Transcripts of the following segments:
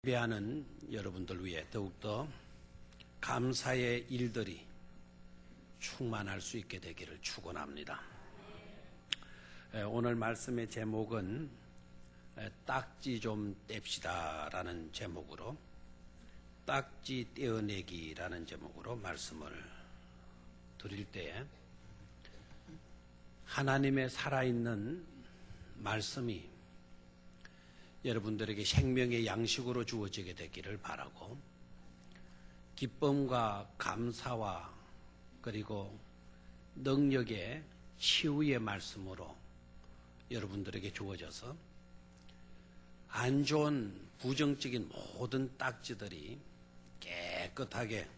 예배하는 여러분들 위해 더욱더 감사의 일들이 충만할 수 있게 되기를 축원합니다. 오늘 말씀의 제목은 딱지 좀 뗍시다 라는 제목으로, 딱지 떼어내기라는 제목으로 말씀을 드릴 때에 하나님의 살아있는 말씀이 여러분들에게 생명의 양식으로 주어지게 되기를 바라고, 기쁨과 감사와 그리고 능력의 치유의 말씀으로 여러분들에게 주어져서 안 좋은 부정적인 모든 딱지들이 깨끗하게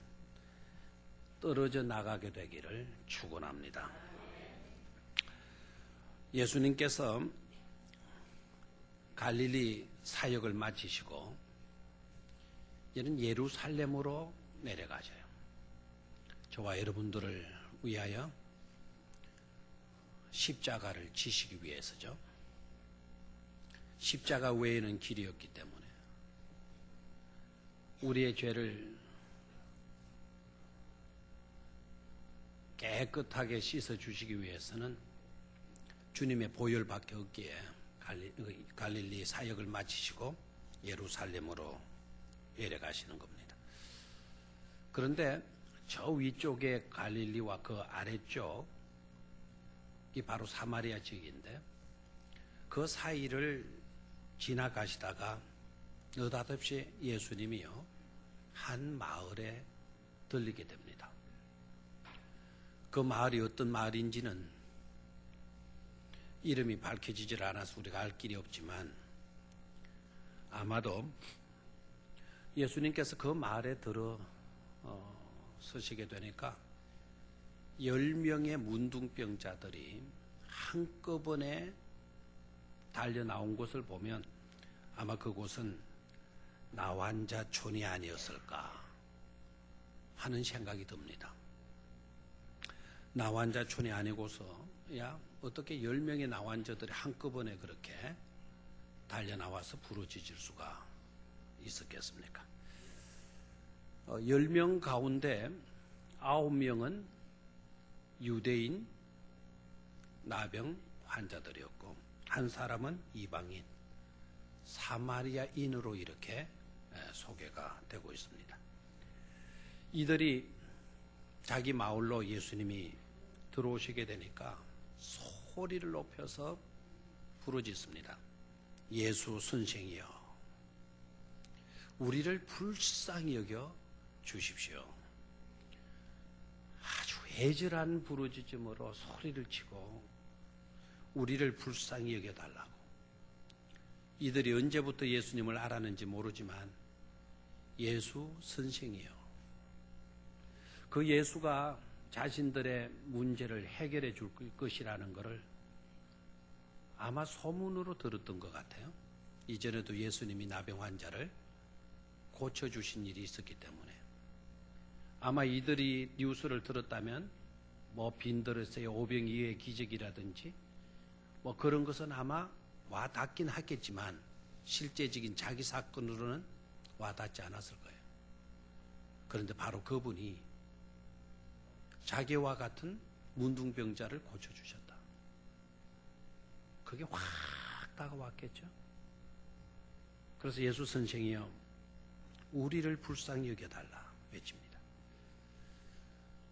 떨어져 나가게 되기를 축원합니다. 예수님께서 갈릴리 사역을 마치시고 이는 예루살렘으로 내려가셔요. 저와 여러분들을 위하여 십자가를 지시기 위해서죠. 십자가 외에는 길이 없기 때문에 우리의 죄를 깨끗하게 씻어주시기 위해서는 주님의 보혈밖에 없기에 갈릴리 사역을 마치시고 예루살렘으로 내려가시는 겁니다. 그런데 저 위쪽에 갈릴리와 그 아래쪽이 바로 사마리아 지역인데, 그 사이를 지나가시다가 느닷없이 예수님이요 한 마을에 들리게 됩니다. 그 마을이 어떤 마을인지는 이름이 밝혀지질 않아서 우리가 알 길이 없지만, 아마도 예수님께서 그 마을에 서시게 되니까 10명의 문둥병자들이 한꺼번에 달려 나온 것을 보면 아마 그곳은 나환자촌이 아니었을까 하는 생각이 듭니다. 나환자촌이 아니고서야 어떻게 10명의 나환자들이 한꺼번에 그렇게 달려나와서 부르짖을 수가 있었겠습니까? 10명 가운데 9명은 유대인 나병 환자들이었고, 한 사람은 이방인 사마리아인으로 이렇게 소개가 되고 있습니다. 이들이 자기 마을로 예수님이 들어오시게 되니까 소리를 높여서 부르짖습니다. 예수 선생이여, 우리를 불쌍히 여겨 주십시오. 아주 애절한 부르짖음으로 소리를 치고 우리를 불쌍히 여겨 달라고. 이들이 언제부터 예수님을 알았는지 모르지만 예수 선생이요, 그 예수가 자신들의 문제를 해결해 줄 것이라는 것을 아마 소문으로 들었던 것 같아요. 이전에도 예수님이 나병 환자를 고쳐주신 일이 있었기 때문에 아마 이들이 뉴스를 들었다면 빈들에서의 오병이어의 기적이라든지 그런 것은 아마 와닿긴 하겠지만 실제적인 자기 사건으로는 와닿지 않았을 거예요. 그런데 바로 그분이 자기와 같은 문둥병자를 고쳐주셨다. 그게 확 다가왔겠죠. 그래서 예수 선생이여, 우리를 불쌍히 여겨달라 외칩니다.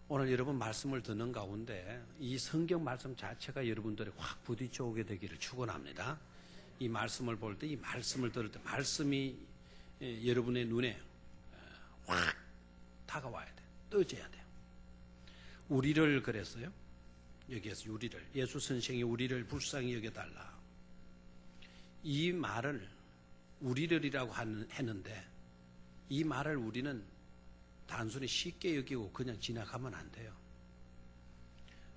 오늘 여러분 말씀을 듣는 가운데 이 성경 말씀 자체가 여러분들이 확 부딪혀 오게 되기를 축원합니다. 이 말씀을 볼 때, 이 말씀을 들을 때 말씀이 여러분의 눈에 확 다가와야 돼. 떠져야 돼요. 우리를 그랬어요. 여기에서 우리를, 예수 선생이 우리를 불쌍히 여겨달라. 이 말을 우리를이라고 했는데 이 말을 우리는 단순히 쉽게 여기고 그냥 지나가면 안 돼요.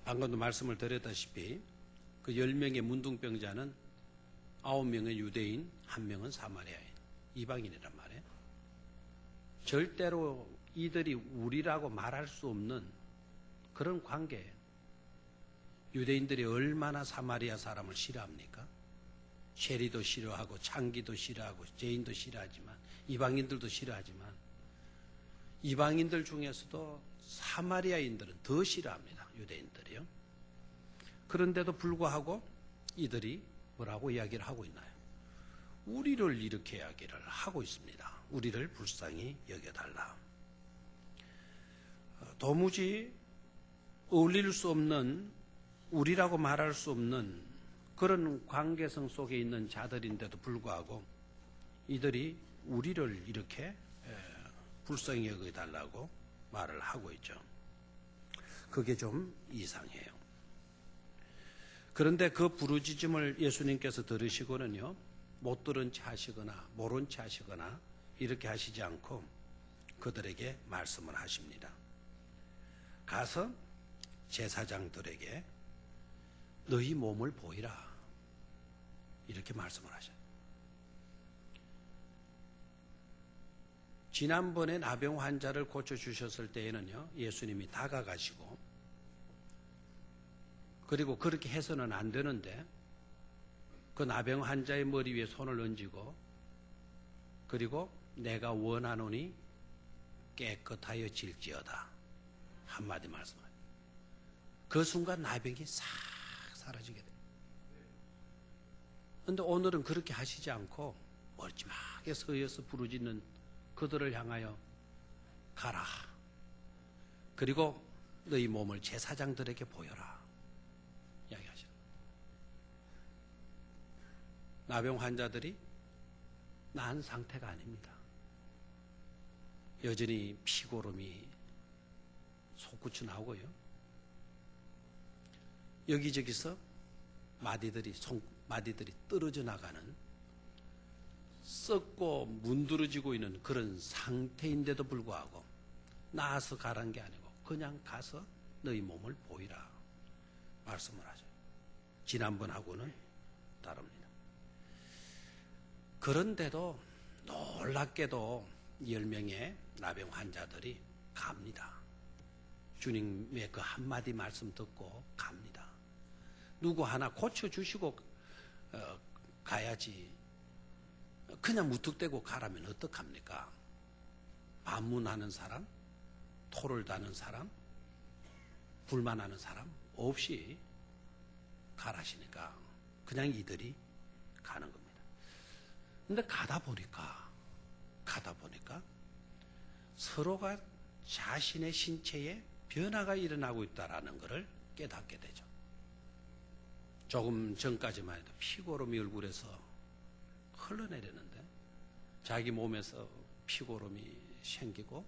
방금도 말씀을 드렸다시피 그 10명의 문둥병자는 9명은 유대인, 1명은 사마리아인, 이방인이란 말이에요. 절대로 이들이 우리라고 말할 수 없는 그런 관계예요. 유대인들이 얼마나 사마리아 사람을 싫어합니까? 쉐리도 싫어하고 창기도 싫어하고 제인도 싫어하지만 이방인들도 싫어하지만 이방인들 중에서도 사마리아인들은 더 싫어합니다. 유대인들이요. 그런데도 불구하고 이들이 뭐라고 이야기를 하고 있나요? 우리를 이렇게 이야기를 하고 있습니다. 우리를 불쌍히 여겨달라. 도무지 어울릴 수 없는, 우리라고 말할 수 없는 그런 관계성 속에 있는 자들인데도 불구하고 이들이 우리를 이렇게 불쌍히 여겨달라고 말을 하고 있죠. 그게 좀 이상해요. 그런데 그 부르짖음을 예수님께서 들으시고는요, 못 들은 채 하시거나 모른 채 하시거나 이렇게 하시지 않고 그들에게 말씀을 하십니다. 가서 제사장들에게 너희 몸을 보이라, 이렇게 말씀을 하셔요. 지난번에 나병 환자를 고쳐주셨을 때에는요, 예수님이 다가가시고, 그리고 그렇게 해서는 안 되는데 그 나병 환자의 머리 위에 손을 얹고, 그리고 내가 원하노니 깨끗하여 질지어다 한마디 말씀하세요. 그 순간 나병이 싹 사라지게 돼요. 그런데 오늘은 그렇게 하시지 않고 멀찌하게 서여서 부르짖는 그들을 향하여 가라, 그리고 너희 몸을 제사장들에게 보여라 이야기하시는 거예요. 나병 환자들이 나은 상태가 아닙니다. 여전히 피고름이 솟구쳐 나오고요, 여기저기서 마디들이 떨어져 나가는, 썩고 문드러지고 있는 그런 상태인데도 불구하고 나아서 가라는 게 아니고 그냥 가서 너희 몸을 보이라 말씀을 하죠. 지난번하고는 다릅니다. 그런데도 놀랍게도 10명의 나병 환자들이 갑니다. 주님의 그 한마디 말씀 듣고 갑니다. 누구 하나 고쳐주시고 가야지 그냥 무턱대고 가라면 어떡합니까? 반문하는 사람, 토를 다는 사람, 불만하는 사람 없이 가라시니까 그냥 이들이 가는 겁니다. 근데 가다 보니까 서로가 자신의 신체에 변화가 일어나고 있다는 것을 깨닫게 되죠. 조금 전까지만 해도 피고름이 얼굴에서 흘러내리는데 자기 몸에서 피고름이 생기고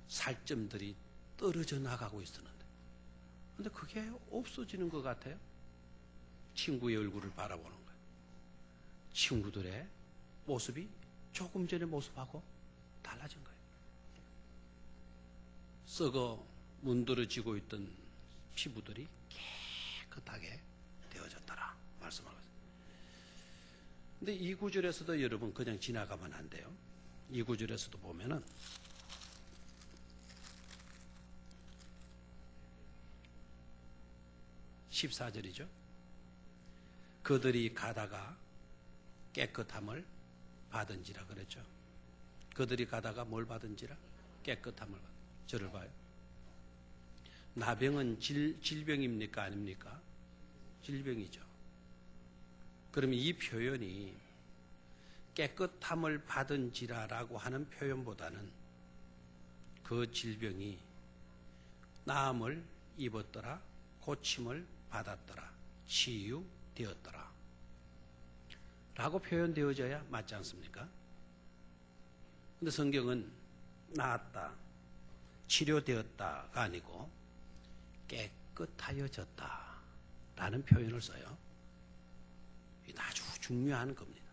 살점들이 떨어져 나가고 있었는데, 근데 그게 없어지는 것 같아요. 친구의 얼굴을 바라보는 거예요. 친구들의 모습이 조금 전의 모습하고 달라진 거예요. 썩어 문드러지고 있던 피부들이 깨끗하게 되어졌더라 말씀하고 있습니다. 근데 이 구절에서도 여러분 그냥 지나가면 안 돼요. 이 구절에서도 보면은 14절이죠. 그들이 가다가 깨끗함을 받은지라 그랬죠. 그들이 가다가 뭘 받은지라? 깨끗함을 받은. 저를 봐요. 나병은 질병입니까? 아닙니까? 질병이죠. 그러면 이 표현이 깨끗함을 받은지라라고 하는 표현보다는 그 질병이 나음을 입었더라, 고침을 받았더라, 치유되었더라 라고 표현되어져야 맞지 않습니까? 근데 성경은 나았다, 치료되었다가 아니고 깨끗하여졌다 라는 표현을 써요. 이게 아주 중요한 겁니다.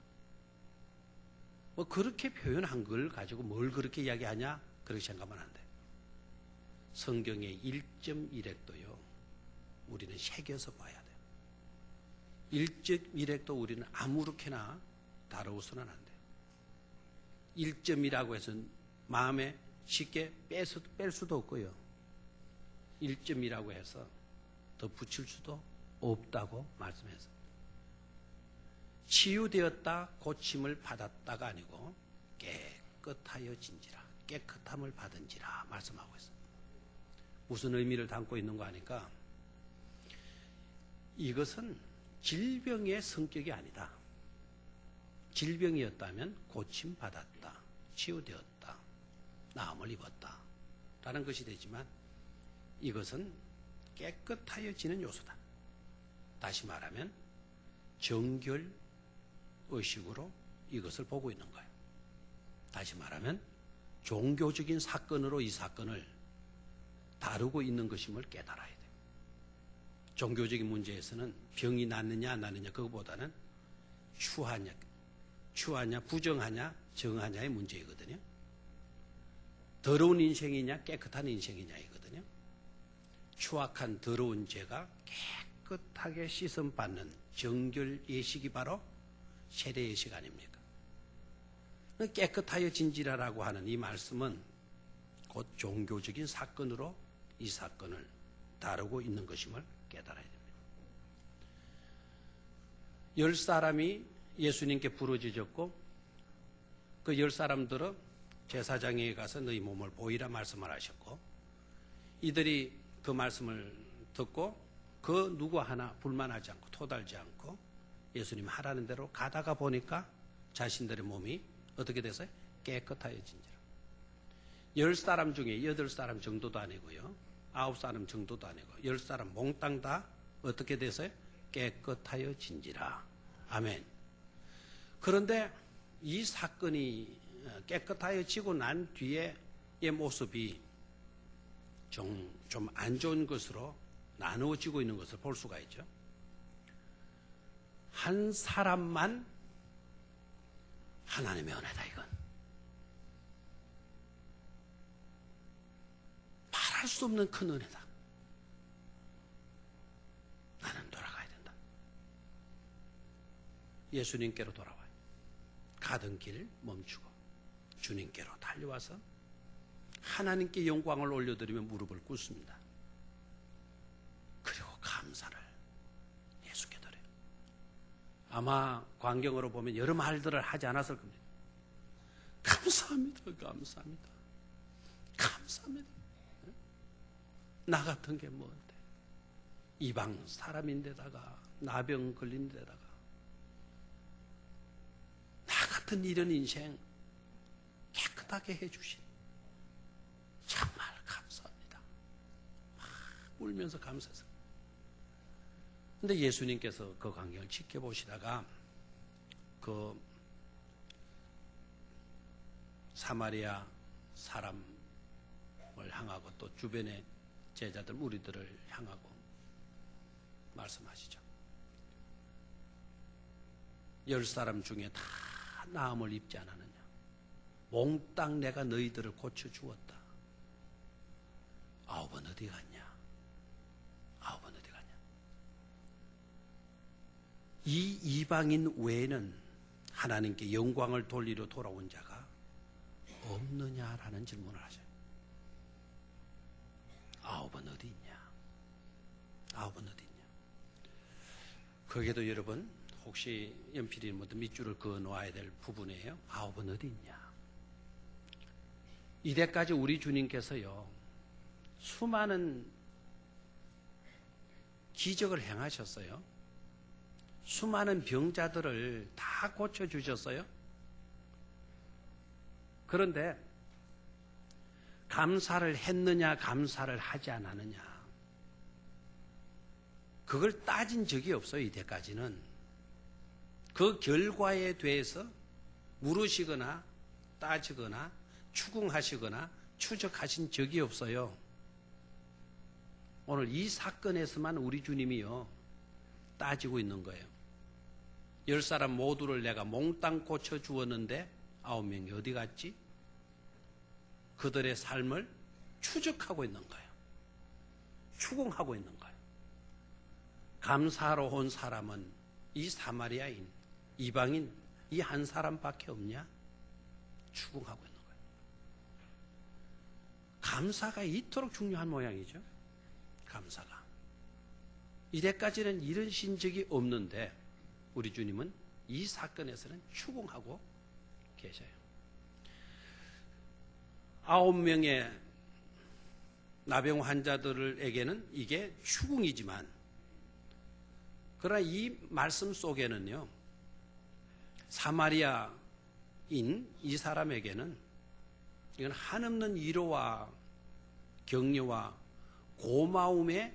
뭐 그렇게 표현한 걸 가지고 뭘 그렇게 이야기하냐 그렇게 생각하면 안 돼요. 성경의 1.1핵도요 우리는 새겨서 봐야 돼요. 1.1핵도 우리는 아무렇게나 다루어서는 안 돼요. 1점이라고 해서 마음에 쉽게 뺄 수도 없고요. 1점이라고 해서 더 붙일 수도 없다고 말씀해서 치유되었다, 고침을 받았다가 아니고 깨끗하여진지라, 깨끗함을 받은지라 말씀하고 있습니다. 무슨 의미를 담고 있는 거 아니까 이것은 질병의 성격이 아니다. 질병이었다면 고침받았다, 치유되었다, 나음을 입었다 라는 것이 되지만 이것은 깨끗하여지는 요소다. 다시 말하면 정결 의식으로 이것을 보고 있는 거예요. 다시 말하면 종교적인 사건으로 이 사건을 다루고 있는 것임을 깨달아야 돼요. 종교적인 문제에서는 병이 낫느냐 안 낫느냐 그거보다는 추하냐 부정하냐 정하냐의 문제이거든요. 더러운 인생이냐 깨끗한 인생이냐이거든요. 추악한 더러운 죄가 깨끗하게 씻음받는 정결 예식이 바로 세례 예식 아닙니까? 깨끗하여진지라라고 하는 이 말씀은 곧 종교적인 사건으로 이 사건을 다루고 있는 것임을 깨달아야 됩니다. 10사람이 예수님께 부르짖었고 그 10사람들은 제사장에게 가서 너희 몸을 보이라 말씀을 하셨고 이들이 그 말씀을 듣고 그 누구 하나 불만하지 않고 토달지 않고 예수님 하라는 대로 가다가 보니까 자신들의 몸이 어떻게 됐어요? 깨끗하여진지라. 10사람 중에 8사람 정도도 아니고요, 9사람 정도도 아니고 10사람 몽땅 다 어떻게 됐어요? 깨끗하여진지라. 아멘. 그런데 이 사건이 깨끗하여지고 난 뒤에의 모습이 좀 안 좋은 것으로 나누어지고 있는 것을 볼 수가 있죠. 한 사람만 하나님의 은혜다. 이건 말할 수 없는 큰 은혜다. 나는 돌아가야 된다. 예수님께로 돌아와요. 가던 길 멈추고 주님께로 달려와서 하나님께 영광을 올려드리며 무릎을 꿇습니다. 그리고 감사를 예수께 드려요. 아마 광경으로 보면 여러 말들을 하지 않았을 겁니다. 감사합니다. 감사합니다. 감사합니다. 나 같은 게 뭔데? 이방 사람인데다가 나병 걸린 데다가 나 같은 이런 인생 깨끗하게 해주신 정말 감사합니다. 막 울면서 감사해서. 근데 예수님께서 그 광경을 지켜보시다가 그 사마리아 사람을 향하고 또 주변의 제자들 무리들을 향하고 말씀하시죠. 10사람 중에 다 나음을 입지 않았느냐? 몽땅 내가 너희들을 고쳐주었다. 9은 어디 갔냐? 9은 어디 갔냐? 이 이방인 외에는 하나님께 영광을 돌리러 돌아온 자가 없느냐라는 질문을 하셔요. 9은 어디 있냐? 9은 어디 있냐? 거기에도 여러분 혹시 연필이 밑줄을 그어 놓아야 될 부분이에요. 9은 어디 있냐? 이때까지 우리 주님께서요 수많은 기적을 행하셨어요. 수많은 병자들을 다 고쳐주셨어요. 그런데 감사를 했느냐 감사를 하지 않았느냐 그걸 따진 적이 없어요. 이때까지는 그 결과에 대해서 물으시거나 따지거나 추궁하시거나 추적하신 적이 없어요. 오늘 이 사건에서만 우리 주님이요 따지고 있는 거예요. 10사람 모두를 내가 몽땅 고쳐주었는데 9명이 어디 갔지? 그들의 삶을 추적하고 있는 거예요. 추궁하고 있는 거예요. 감사하러 온 사람은 이 사마리아인, 이방인 이 한 사람밖에 없냐? 추궁하고 있는 거예요. 감사가 이토록 중요한 모양이죠. 감사가. 이때까지는 이러신 적이 없는데 우리 주님은 이 사건에서는 추궁하고 계셔요. 9명의 나병 환자들에게는 이게 추궁이지만, 그러나 이 말씀 속에는요, 사마리아인 이 사람에게는 이건 한없는 위로와 격려와 고마움의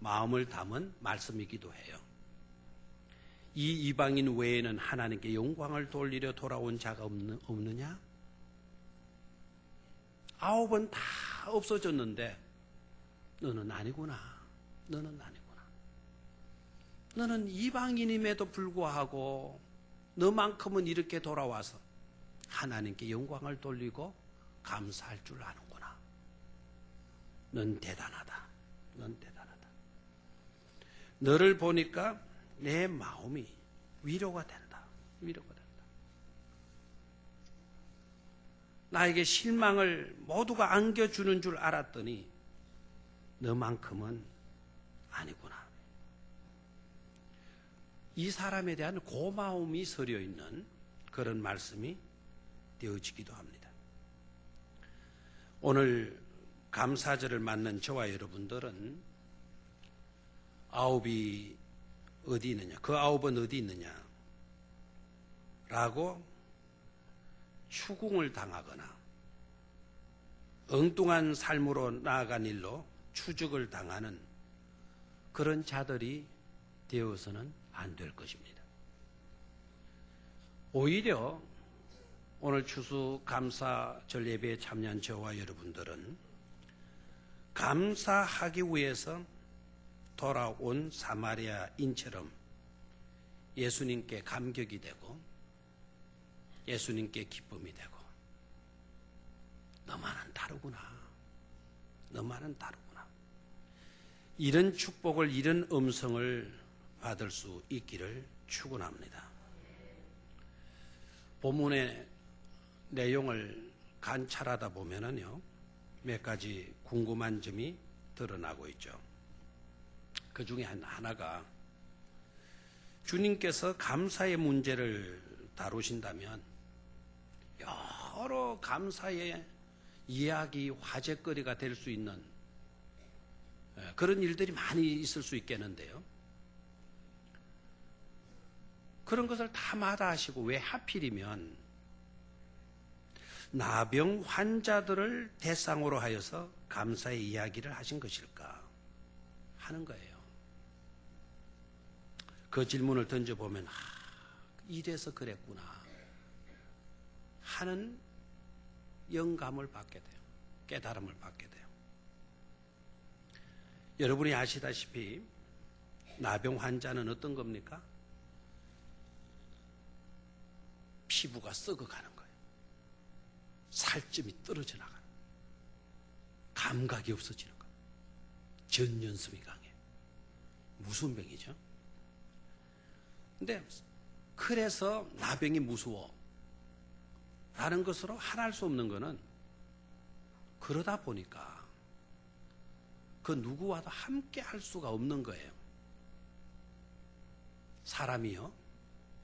마음을 담은 말씀이기도 해요. 이 이방인 외에는 하나님께 영광을 돌리려 돌아온 자가 없느냐? 9은 다 없어졌는데 너는 아니구나. 너는 아니구나. 너는 이방인임에도 불구하고 너만큼은 이렇게 돌아와서 하나님께 영광을 돌리고 감사할 줄 아는구나. 넌 대단하다. 넌 대단하다. 너를 보니까 내 마음이 위로가 된다. 위로가 된다. 나에게 실망을 모두가 안겨주는 줄 알았더니 너만큼은 아니구나. 이 사람에 대한 고마움이 서려 있는 그런 말씀이 되어지기도 합니다. 오늘 감사절을 맞는 저와 여러분들은 9이 어디 있느냐, 그 9은 어디 있느냐 라고 추궁을 당하거나 엉뚱한 삶으로 나아간 일로 추적을 당하는 그런 자들이 되어서는 안 될 것입니다. 오히려 오늘 추수감사절 예배에 참여한 저와 여러분들은 감사하기 위해서 돌아온 사마리아인처럼 예수님께 감격이 되고 예수님께 기쁨이 되고, 너만은 다르구나. 너만은 다르구나. 이런 축복을, 이런 음성을 받을 수 있기를 축원합니다. 본문의 내용을 관찰하다 보면은요, 몇 가지 궁금한 점이 드러나고 있죠. 그 중에 하나가, 주님께서 감사의 문제를 다루신다면 여러 감사의 이야기, 화제거리가 될 수 있는 그런 일들이 많이 있을 수 있겠는데요. 그런 것을 다 마다하시고 왜 하필이면 나병 환자들을 대상으로 하여서 감사의 이야기를 하신 것일까 하는 거예요. 그 질문을 던져보면 이래서 그랬구나 하는 영감을 받게 돼요. 깨달음을 받게 돼요. 여러분이 아시다시피 나병 환자는 어떤 겁니까? 피부가 썩어가는 거예요. 살점이 떨어져 나가는, 감각이 없어지는 거예요. 전연성이 강해. 무서운 병이죠. 근데 그래서 나병이 무서워 라는 것으로 하나할 수 없는 것은, 그러다 보니까 그 누구와도 함께 할 수가 없는 거예요. 사람이요,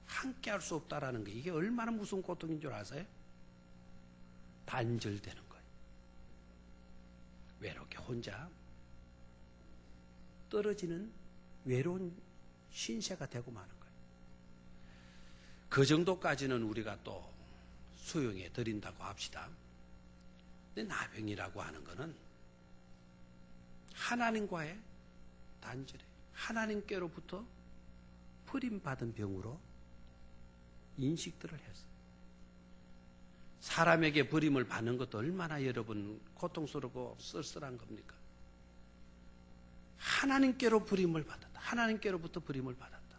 함께 할 수 없다라는 게 이게 얼마나 무서운 고통인 줄 아세요? 단절되는 거예요. 외롭게 혼자 떨어지는 외로운 신세가 되고 마는 거예요. 그 정도까지는 우리가 또 수용해 드린다고 합시다. 근데 나병이라고 하는 것은 하나님과의 단절이에요. 하나님께로부터 버림받은 병으로 인식들을 했어요. 사람에게 버림을 받는 것도 얼마나 여러분 고통스럽고 쓸쓸한 겁니까? 하나님께로 버림을 받았다. 하나님께로부터 버림을 받았다.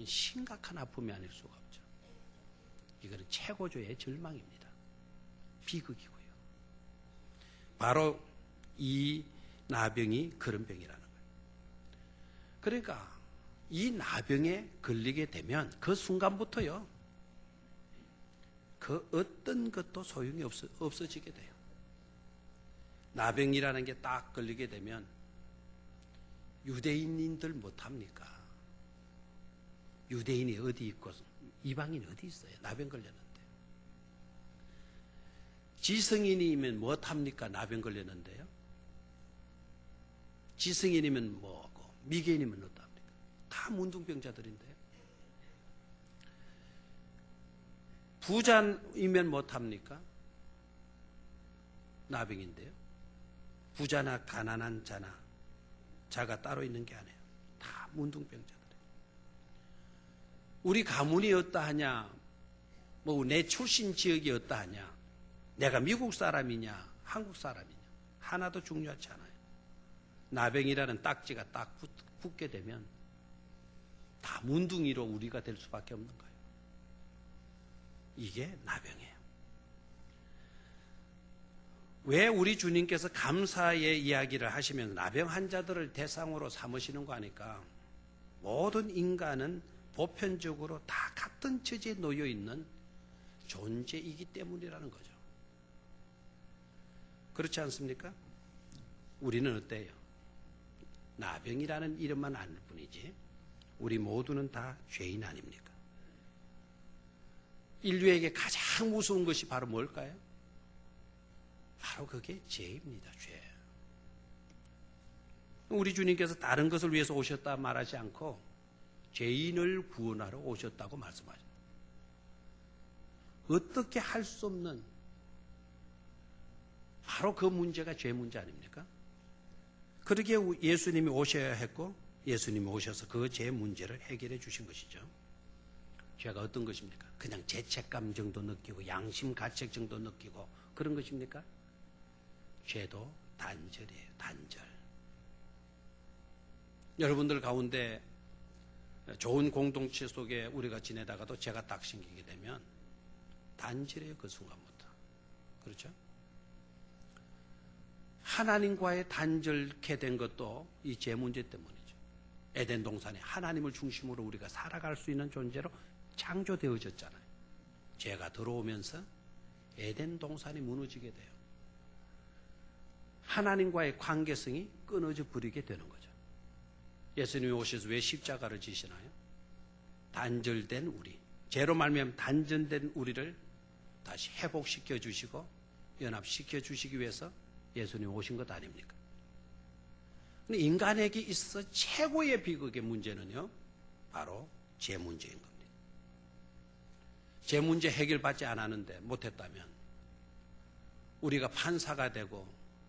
심각한 아픔이 아닐 수가 없죠. 이거는 최고조의 절망입니다. 비극이고요. 바로 이 나병이 그런 병이라는 거예요. 그러니까 이 나병에 걸리게 되면 그 순간부터요, 그 어떤 것도 소용이 없어지게 돼요. 나병이라는 게 딱 걸리게 되면 유대인들 못합니까? 유대인이 어디 있고 이방인이 어디 있어요? 나병 걸렸는데. 지성인이면 무엇합니까? 나병 걸렸는데요. 지성인이면 뭐고 미개인이면 어떡합니까? 다 문둥병자들인데요. 부자이면 무엇합니까? 나병인데요. 부자나 가난한 자나 자가 따로 있는 게 아니에요. 다 문둥병자들이에요. 우리 가문이 어떠하냐, 뭐 내 출신 지역이 어떠하냐, 내가 미국 사람이냐 한국 사람이냐 하나도 중요하지 않아요. 나병이라는 딱지가 딱 붙게 되면 다 문둥이로 우리가 될 수밖에 없는 거예요. 이게 나병이에요. 왜 우리 주님께서 감사의 이야기를 하시면서 나병 환자들을 대상으로 삼으시는 거 아니까 모든 인간은 보편적으로 다 같은 처지에 놓여 있는 존재이기 때문이라는 거죠. 그렇지 않습니까? 우리는 어때요? 나병이라는 이름만 아는 뿐이지 우리 모두는 다 죄인 아닙니까? 인류에게 가장 무서운 것이 바로 뭘까요? 바로 그게 죄입니다. 죄. 우리 주님께서 다른 것을 위해서 오셨다 말하지 않고 죄인을 구원하러 오셨다고 말씀하십니다. 어떻게 할 수 없는 바로 그 문제가 죄 문제 아닙니까? 그러기에 예수님이 오셔야 했고 예수님이 오셔서 그 죄 문제를 해결해 주신 것이죠. 죄가 어떤 것입니까? 그냥 죄책감 정도 느끼고 양심 가책 정도 느끼고 그런 것입니까? 죄도 단절이에요. 단절. 여러분들 가운데 좋은 공동체 속에 우리가 지내다가도 죄가 딱 생기게 되면 단절이에요. 그 순간부터. 그렇죠? 하나님과의 단절케 된 것도 이 죄 문제 때문이죠. 에덴 동산에 하나님을 중심으로 우리가 살아갈 수 있는 존재로 창조되어졌잖아요. 죄가 들어오면서 에덴 동산이 무너지게 돼요. 하나님과의 관계성이 끊어져 버리게 되는 거죠. 예수님이 오셔서 왜 십자가를 지시나요? 단절된 우리, 죄로 말미암아 단절된 우리를 다시 회복시켜 주시고 연합시켜 주시기 위해서 예수님이 오신 것 아닙니까? 근데 인간에게 있어 최고의 비극의 문제는요, 바로 죄 문제인 겁니다. 죄 문제 해결받지 않았는데 못했다면 우리가 판사가 되고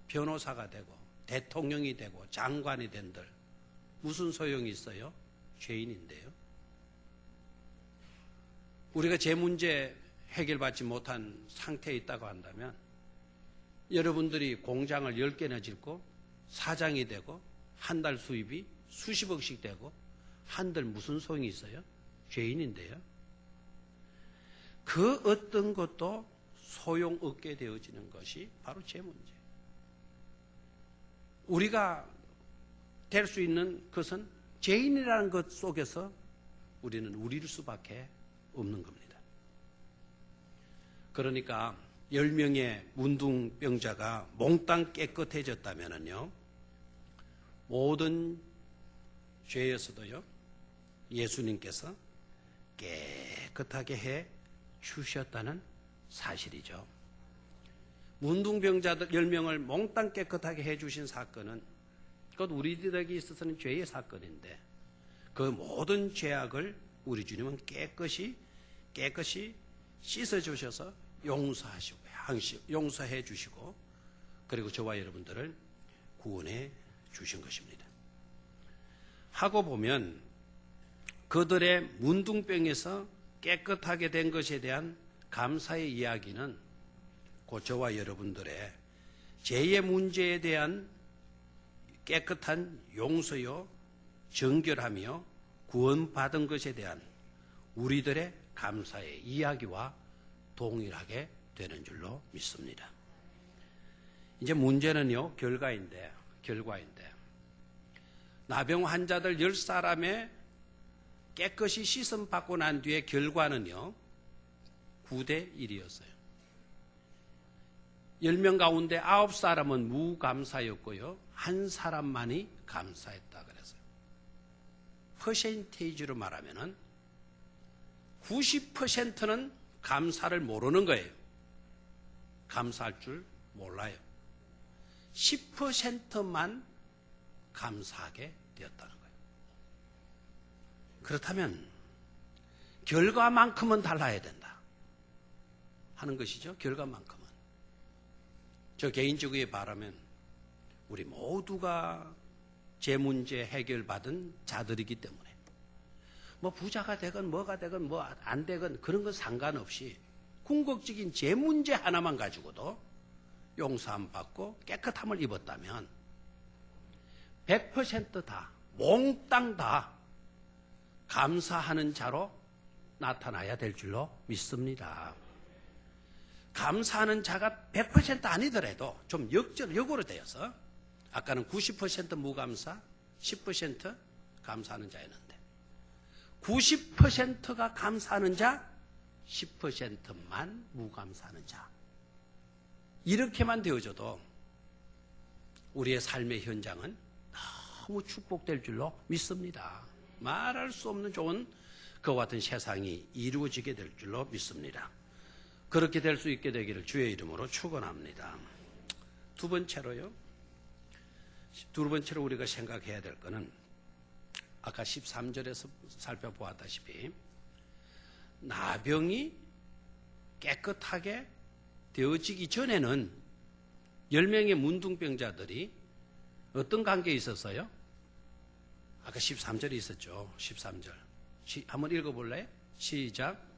변호사가 되고 대통령이 되고 장관이 된들 무슨 소용이 있어요? 죄인인데요. 우리가 죄 문제 해결받지 못한 상태에 있다고 한다면 여러분들이 공장을 10개나 짓고 사장이 되고 한 달 수입이 수십억씩 되고 한들 무슨 소용이 있어요? 죄인인데요. 그 어떤 것도 소용없게 되어지는 것이 바로 죄 문제. 우리가 될 수 있는 것은 죄인이라는 것 속에서 우리는 우릴 수밖에 없는 겁니다. 그러니까 10명의 문둥병자가 몽땅 깨끗해졌다면요, 모든 죄에서도요, 예수님께서 깨끗하게 해 주셨다는 사실이죠. 문둥병자들 10명을 몽땅 깨끗하게 해 주신 사건은 그것 우리들에게 있어서는 죄의 사건인데 그 모든 죄악을 우리 주님은 깨끗이 씻어주셔서 용서해 주시고 그리고 저와 여러분들을 구원해 주신 것입니다. 하고 보면 그들의 문둥병에서 깨끗하게 된 것에 대한 감사의 이야기는 곧 저와 여러분들의 죄의 문제에 대한 깨끗한 용서요, 정결하며 구원받은 것에 대한 우리들의 감사의 이야기와 동일하게 되는 줄로 믿습니다. 이제 문제는요, 결과인데 나병 환자들 10사람의 깨끗이 씻음 받고 난 뒤에 결과는요, 9대 1이었어요. 10명 가운데 9사람은 무감사였고요, 한 사람만이 감사했다 그랬어요. 퍼센테이지로 말하면은 90%는 감사를 모르는 거예요. 감사할 줄 몰라요. 10%만 감사하게 되었다는 거예요. 그렇다면 결과만큼은 달라야 된다 하는 것이죠. 결과만큼은. 저 개인적으로 바라면 우리 모두가 제 문제 해결받은 자들이기 때문에 뭐 부자가 되건 뭐가 되건 뭐 안 되건 그런 건 상관없이 궁극적인 제 문제 하나만 가지고도 용서함 받고 깨끗함을 입었다면 100%다 몽땅 다 감사하는 자로 나타나야 될 줄로 믿습니다. 감사하는 자가 100% 아니더라도 좀 역으로 되어서 아까는 90% 무감사, 10% 감사하는 자였는데 90%가 감사하는 자, 10%만 무감사하는 자. 이렇게만 되어져도 우리의 삶의 현장은 너무 축복될 줄로 믿습니다. 말할 수 없는 좋은 그와 같은 세상이 이루어지게 될 줄로 믿습니다. 그렇게 될 수 있게 되기를 주의 이름으로 축원합니다. 두 번째로 우리가 생각해야 될 것은 아까 13절에서 살펴보았다시피 나병이 깨끗하게 되어지기 전에는 10명의 문둥병자들이 어떤 관계에 있었어요? 아까 13절에 있었죠. 13절. 한번 읽어볼래요? 시작.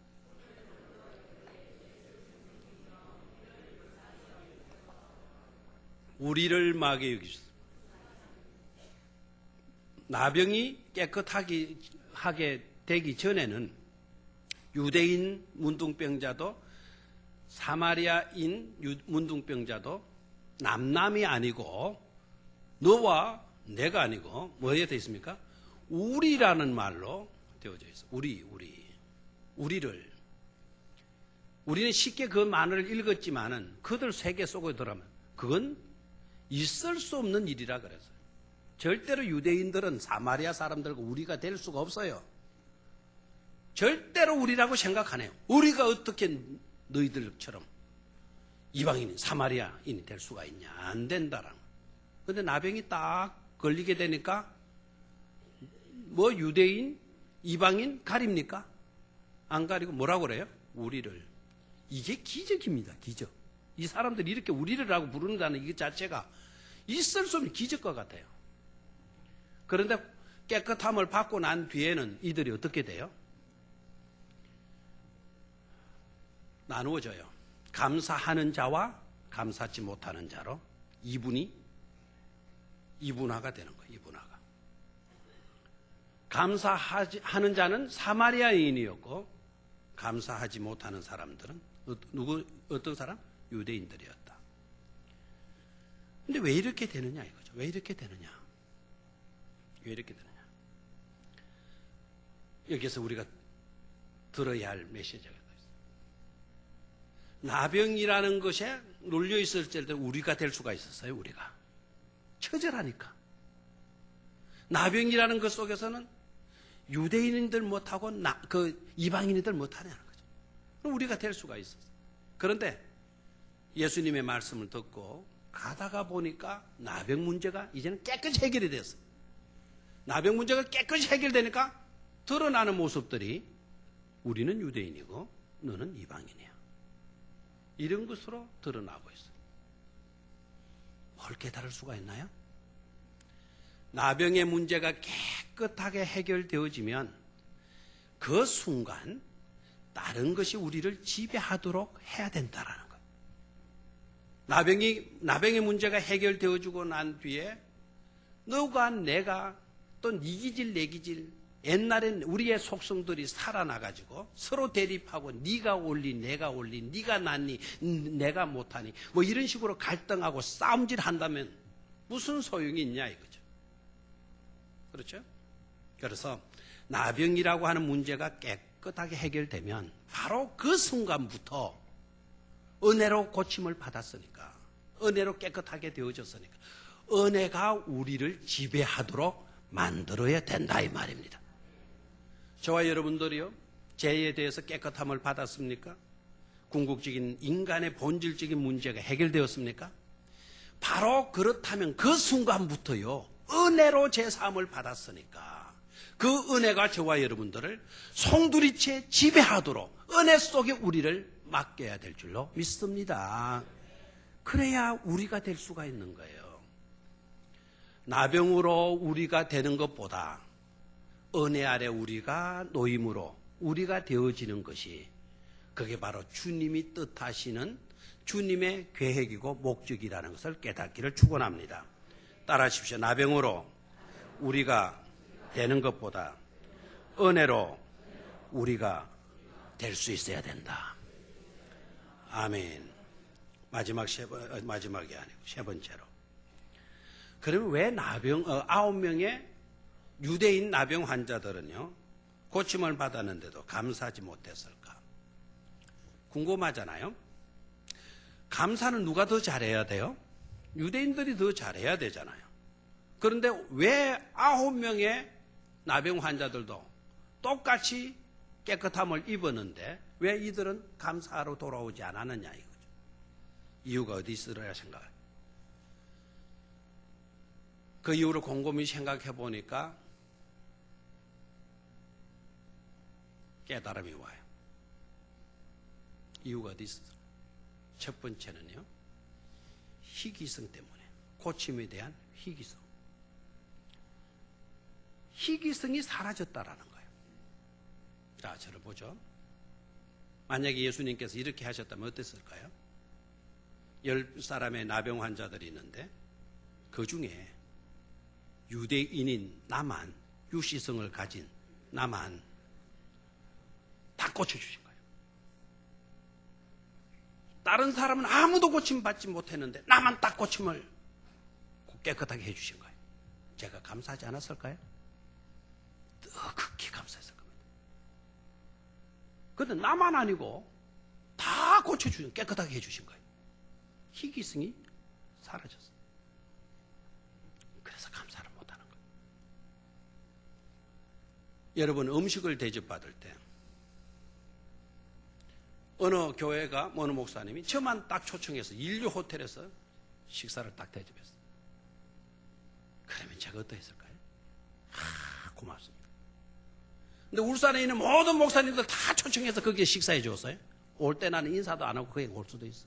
우리를 마게 여기셨습니다. 나병이 깨끗하게 되기 전에는 유대인 문둥병자도 사마리아인 문둥병자도 남남이 아니고 너와 내가 아니고 뭐에 되어 있습니까? 우리라는 말로 되어져 있어. 우리는 쉽게 그 말을 읽었지만은 그들 세계 속에 들어가면 그건 있을 수 없는 일이라 그랬어요. 절대로 유대인들은 사마리아 사람들과 우리가 될 수가 없어요. 절대로 우리라고 생각 안 해요. 우리가 어떻게 너희들처럼 이방인, 사마리아인이 될 수가 있냐? 안 된다라는. 그런데 나병이 딱 걸리게 되니까 뭐 유대인, 이방인 가립니까? 안 가리고 뭐라고 그래요? 우리를. 이게 기적입니다. 기적. 이 사람들이 이렇게 우리를라고 부른다는 이 자체가 있을 수 없는 기적과 같아요. 그런데 깨끗함을 받고 난 뒤에는 이들이 어떻게 돼요? 나누어져요. 감사하는 자와 감사하지 못하는 자로 이분화가 되는 거예요. 이분화가. 감사하는 자는 사마리아인이었고 감사하지 못하는 사람들은 어떤 사람? 유대인들이었다. 근데 왜 이렇게 되느냐 이거죠. 왜 이렇게 되느냐? 여기서 우리가 들어야 할 메시지가 있어요. 나병이라는 것에 눌려 있을 때도 우리가 될 수가 있었어요. 우리가 처절하니까. 나병이라는 것 속에서는 유대인들 못하고 이방인들 못하냐는 거죠. 우리가 될 수가 있었어요. 그런데 예수님의 말씀을 듣고 가다가 보니까 나병 문제가 이제는 깨끗이 해결이 됐어요. 나병 문제가 깨끗이 해결되니까 드러나는 모습들이 우리는 유대인이고 너는 이방인이야. 이런 것으로 드러나고 있어요. 뭘 깨달을 수가 있나요? 나병의 문제가 깨끗하게 해결되어지면 그 순간 다른 것이 우리를 지배하도록 해야 된다라는 거예요. 나병의 문제가 해결되어지고 난 뒤에 너가 내가 또 네 기질 내 기질 옛날엔 우리의 속성들이 살아나가지고 서로 대립하고 네가 옳니 내가 옳니 네가 낫니 내가 못하니 뭐 이런 식으로 갈등하고 싸움질 한다면 무슨 소용이 있냐 이거죠. 그렇죠? 그래서 나병이라고 하는 문제가 깨끗하게 해결되면 바로 그 순간부터 은혜로 고침을 받았으니까 은혜로 깨끗하게 되어졌으니까 은혜가 우리를 지배하도록 만들어야 된다 이 말입니다. 저와 여러분들이요 죄에 대해서 깨끗함을 받았습니까? 궁극적인 인간의 본질적인 문제가 해결되었습니까? 바로 그렇다면 그 순간부터요, 은혜로 제3을 받았으니까 그 은혜가 저와 여러분들을 송두리째 지배하도록 은혜 속에 우리를 맡겨야 될 줄로 믿습니다. 그래야 우리가 될 수가 있는 거예요. 나병으로 우리가 되는 것보다 은혜 아래 우리가 노임으로 우리가 되어지는 것이, 그게 바로 주님이 뜻하시는 주님의 계획이고 목적이라는 것을 깨닫기를 축원합니다. 따라하십시오. 나병으로 우리가 되는 것보다 은혜로 우리가 될 수 있어야 된다. 아멘. 마지막이 아니고 세 번째로. 그러면 왜 9명의 유대인 나병 환자들은요, 고침을 받았는데도 감사하지 못했을까? 궁금하잖아요. 감사는 누가 더 잘해야 돼요? 유대인들이 더 잘해야 되잖아요. 그런데 왜 9명의 나병 환자들도 똑같이 깨끗함을 입었는데 왜 이들은 감사하러 돌아오지 않았느냐 이거죠. 이유가 어디 있으리라 생각해요. 그 이유를 곰곰이 생각해 보니까 깨달음이 와요. 이유가 어디 있어요? 첫 번째는요, 희귀성 때문에. 고침에 대한 희귀성. 희귀성이 사라졌다라는 거예요. 자, 저를 보죠. 만약에 예수님께서 이렇게 하셨다면 어땠을까요? 10사람의 나병 환자들이 있는데 그 중에 유대인인 나만, 유시성을 가진 나만 다 고쳐주신 거예요. 다른 사람은 아무도 고침받지 못했는데 나만 딱 고침을 깨끗하게 해주신 거예요. 제가 감사하지 않았을까요? 극히 감사했을 겁니다. 그런데 나만 아니고 다 고쳐주신, 깨끗하게 해주신 거예요. 희귀성이 사라졌어요. 그래서 감사를 못하는 거예요. 여러분, 음식을 대접받을 때 어느 교회가 어느 목사님이 저만 딱 초청해서 인류 호텔에서 식사를 딱 대접했어요. 그러면 제가 어떠했을까요? 고맙습니다. 근데 울산에 있는 모든 목사님들 다 초청해서 거기에 식사해 줬어요. 올 때 나는 인사도 안 하고 거기 올 수도 있어.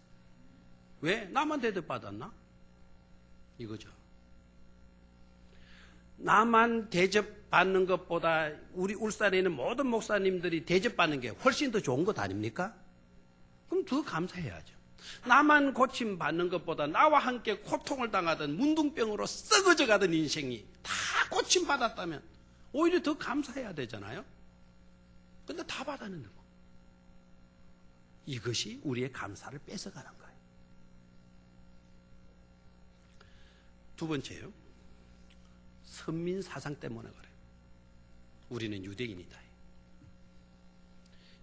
왜? 나만 대접받았나? 이거죠. 나만 대접받는 것보다 우리 울산에 있는 모든 목사님들이 대접받는 게 훨씬 더 좋은 것 아닙니까? 그럼 더 감사해야죠. 나만 고침받는 것보다 나와 함께 고통을 당하던 문둥병으로 썩어져 가던 인생이 다 고침받았다면 오히려 더 감사해야 되잖아요. 근데 다 받았는데 뭐. 이것이 우리의 감사를 뺏어가는 거예요. 두 번째요, 선민 사상 때문에 그래요. 우리는 유대인이다.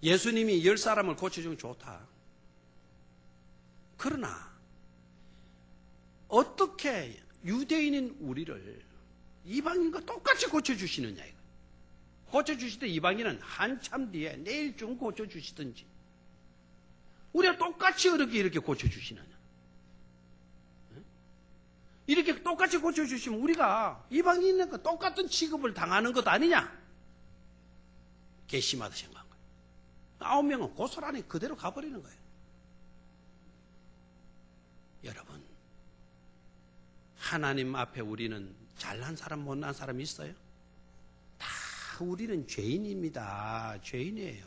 예수님이 10사람을 고쳐주면 좋다. 그러나 어떻게 유대인인 우리를 이방인과 똑같이 고쳐주시느냐 이거. 고쳐주실 때 이방인은 한참 뒤에 내일쯤 고쳐주시든지 우리가 똑같이 이렇게 고쳐주시느냐. 이렇게 똑같이 고쳐주시면 우리가 이방인과 똑같은 취급을 당하는 것 아니냐. 괘씸하다 생각한 거예요. 9명은 고스란히 그대로 가버리는 거예요. 여러분, 하나님 앞에 우리는 잘난 사람 못난 사람 있어요? 다 우리는 죄인입니다. 죄인이에요.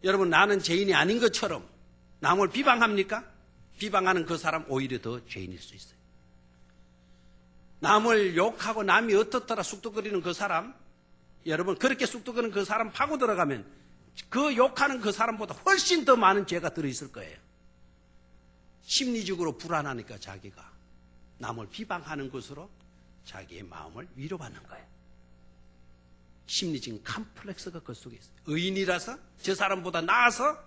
여러분, 나는 죄인이 아닌 것처럼 남을 비방합니까? 비방하는 그 사람 오히려 더 죄인일 수 있어요. 남을 욕하고 남이 어떻더라 쑥덕거리는 그 사람, 여러분 그렇게 쑥덕거리는 그 사람 파고 들어가면 그 욕하는 그 사람보다 훨씬 더 많은 죄가 들어있을 거예요. 심리적으로 불안하니까 자기가 남을 비방하는 것으로 자기의 마음을 위로받는 거예요. 심리적인 컴플렉스가 그 속에 있어요. 의인이라서 저 사람보다 나아서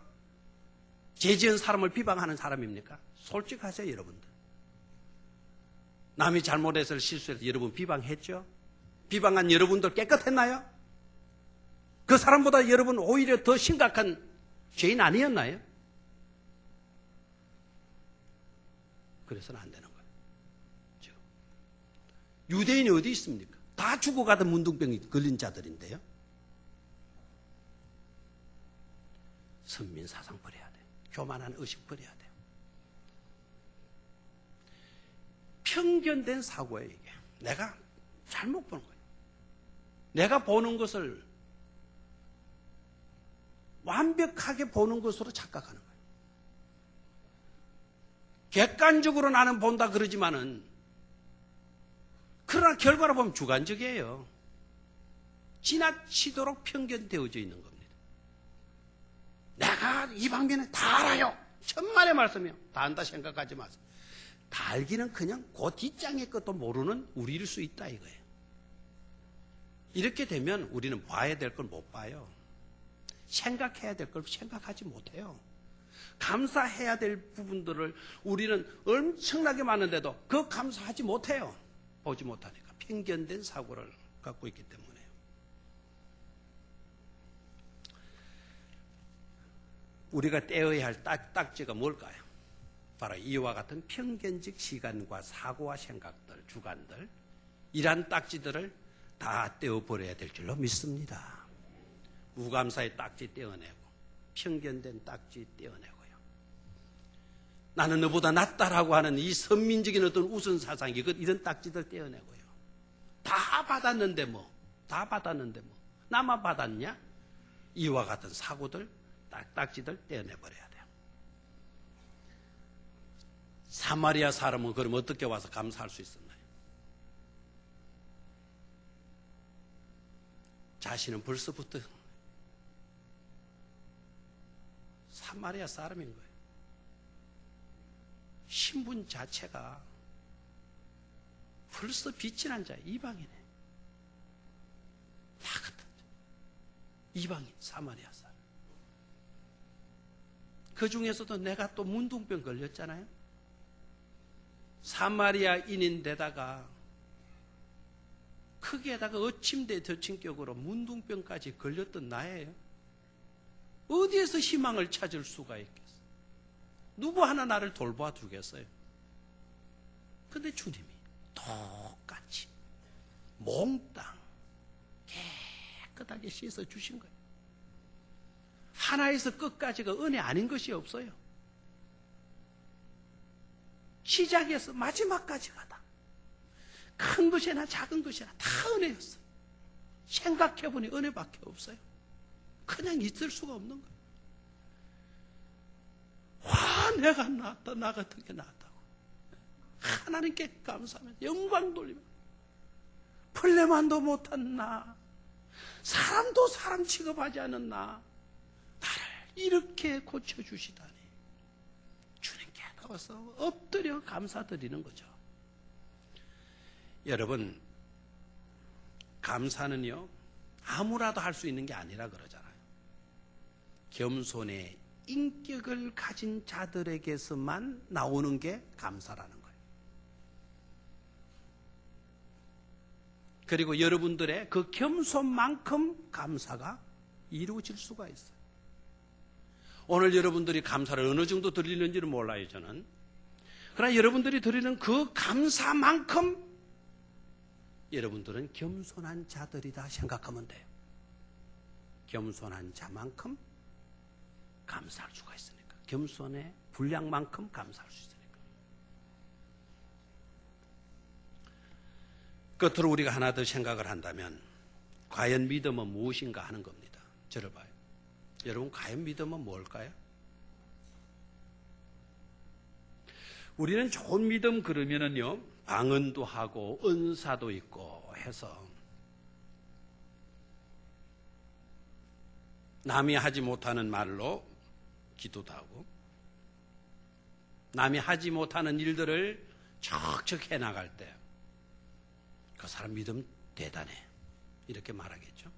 죄 지은 사람을 비방하는 사람입니까? 솔직하세요, 여러분들. 남이 잘못해서 실수해서 여러분 비방했죠? 비방한 여러분들 깨끗했나요? 그 사람보다 여러분 오히려 더 심각한 죄인 아니었나요? 그래서는 안 되는 거예요. 지금. 유대인이 어디 있습니까? 다 죽어가던 문둥병이 걸린 자들인데요. 선민 사상 버려야 돼요. 교만한 의식 버려야 돼요. 편견된 사고예요, 이게. 내가 잘못 보는 거예요. 내가 보는 것을 완벽하게 보는 것으로 착각하는 거예요. 객관적으로 나는 본다 그러지만은, 그러나 결과로 보면 주관적이에요. 지나치도록 편견되어져 있는 겁니다. 내가 이 방면에 다 알아요. 천만의 말씀이요. 다 안다 생각하지 마세요. 다 알기는 그냥 그 뒷장의 것도 모르는 우리일 수 있다 이거예요. 이렇게 되면 우리는 봐야 될 걸 못 봐요. 생각해야 될 걸 생각하지 못해요. 감사해야 될 부분들을 우리는 엄청나게 많은데도 그 감사하지 못해요. 보지 못하니까. 편견된 사고를 갖고 있기 때문에요. 우리가 떼어야 할 딱지가 뭘까요? 바로 이와 같은 편견적 시간과 사고와 생각들, 주관들, 이러한 딱지들을 다 떼어버려야 될 줄로 믿습니다. 우감사의 딱지 떼어내고, 편견된 딱지 떼어내고요. 나는 너보다 낫다라고 하는 이 선민적인 어떤 우선 사상, 이런 딱지들 떼어내고요. 다 받았는데 뭐, 나만 받았냐? 이와 같은 사고들, 딱지들 떼어내버려야 돼요. 사마리아 사람은 그럼 어떻게 와서 감사할 수 있었나요? 자신은 벌써부터 사마리아 사람인 거예요. 신분 자체가 벌써 빛이 난 자예요. 이방이네. 다 같은 자. 이방인, 사마리아 사람. 그 중에서도 내가 또 문둥병 걸렸잖아요. 사마리아인인데다가 크게다가 어침대 덧친격으로 문둥병까지 걸렸던 나예요. 어디에서 희망을 찾을 수가 있겠어요? 누구 하나 나를 돌봐 주겠어요? 근데 주님이 똑같이 몽땅 깨끗하게 씻어 주신 거예요. 하나에서 끝까지가 은혜 아닌 것이 없어요. 시작에서 마지막까지가 다. 큰 것이나 작은 것이나 다 은혜였어요. 생각해보니 은혜밖에 없어요. 그냥 있을 수가 없는 거예요. 와, 내가 나았다. 나 같은 게 나았다고. 하나님께 감사하면서 영광 돌리며 플레만도 못한 나, 사람도 사람 취급하지 않은 나를 이렇게 고쳐주시다니 주님께 나와서 엎드려 감사드리는 거죠. 여러분, 감사는요 아무라도 할 수 있는 게 아니라 그러잖아요. 겸손의 인격을 가진 자들에게서만 나오는 게 감사라는 거예요. 그리고 여러분들의 그 겸손만큼 감사가 이루어질 수가 있어요. 오늘 여러분들이 감사를 어느 정도 드리는지는 몰라요, 저는. 그러나 여러분들이 드리는 그 감사만큼 여러분들은 겸손한 자들이다 생각하면 돼요. 겸손한 자만큼 감사할 수가 있으니까. 겸손의 분량만큼 감사할 수 있으니까. 끝으로 우리가 하나 더 생각을 한다면 과연 믿음은 무엇인가 하는 겁니다. 저를 봐요. 여러분, 과연 믿음은 뭘까요? 우리는 좋은 믿음 그러면은요, 방언도 하고 은사도 있고 해서 남이 하지 못하는 말로 기도도 하고 남이 하지 못하는 일들을 척척 해나갈 때 그 사람 믿음 대단해 이렇게 말하겠죠.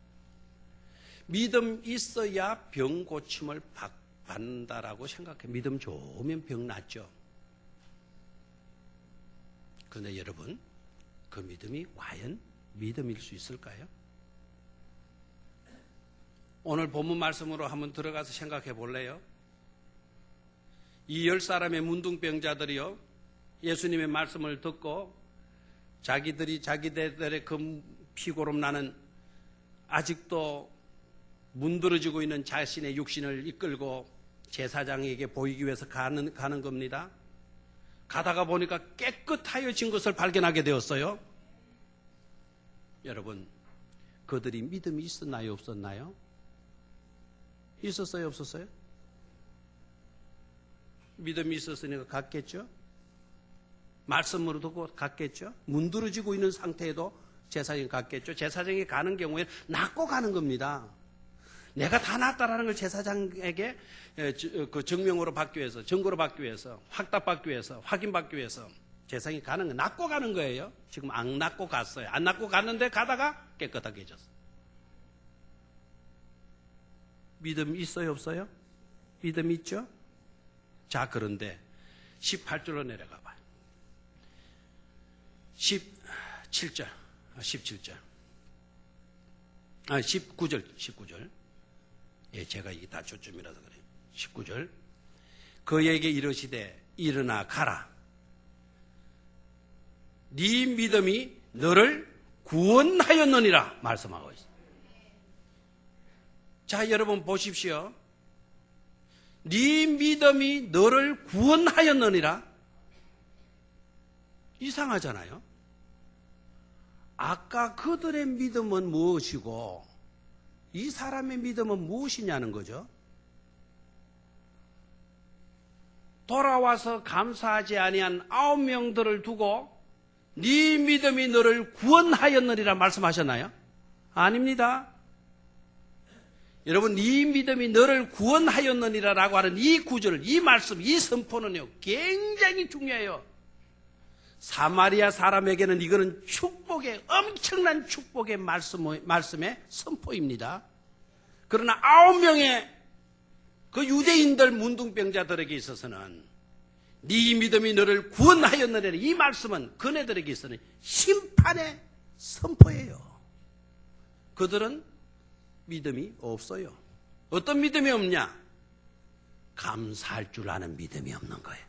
믿음 있어야 병 고침을 받는다라고 생각해. 믿음 좋으면 병 낫죠. 그런데 여러분, 그 믿음이 과연 믿음일 수 있을까요? 오늘 본문 말씀으로 한번 들어가서 생각해 볼래요? 이 10사람의 문둥병자들이요, 예수님의 말씀을 듣고 자기들의 그 피고름 나는 아직도 문드러지고 있는 자신의 육신을 이끌고 제사장에게 보이기 위해서 가는 겁니다. 가다가 보니까 깨끗하여진 것을 발견하게 되었어요. 여러분, 그들이 믿음이 있었나요, 없었나요? 있었어요, 없었어요? 믿음이 있었으니까 갔겠죠? 말씀으로 듣고 갔겠죠? 문드러지고 있는 상태에도 제사장이 갔겠죠? 제사장이 가는 경우에 낫고 가는 겁니다. 내가 다 낫다라는 걸 제사장에게 그 증명으로 받기 위해서, 증거로 받기 위해서, 확답받기 위해서, 확인받기 위해서 제사장이 가는 거, 낫고 가는 거예요. 지금 안 낫고 갔어요. 안 낫고 갔는데 가다가 깨끗하게 해졌어요. 믿음 있어요, 없어요? 믿음 있죠? 자, 그런데 18절로 내려가 봐요. 19절. 19절. 예, 제가 이게 다 초점이라서 그래요. 19절. 그에게 이르시되 일어나 가라. 네 믿음이 너를 구원하였느니라 말씀하고 있어요. 자, 여러분 보십시오. 네 믿음이 너를 구원하였느니라. 이상하잖아요. 아까 그들의 믿음은 무엇이고 이 사람의 믿음은 무엇이냐는 거죠. 돌아와서 감사하지 아니한 9명들을 두고 네 믿음이 너를 구원하였느니라 말씀하셨나요? 아닙니다. 여러분, 네 믿음이 너를 구원하였느니라라고 하는 이 구절, 이 말씀, 이 선포는요 굉장히 중요해요. 사마리아 사람에게는 이거는 축복의, 엄청난 축복의 말씀의 선포입니다. 그러나 9명의 그 유대인들 문둥병자들에게 있어서는 네 믿음이 너를 구원하였느니라, 이 말씀은 그네들에게 있어서는 심판의 선포예요. 그들은 믿음이 없어요. 어떤 믿음이 없냐? 감사할 줄 아는 믿음이 없는 거예요.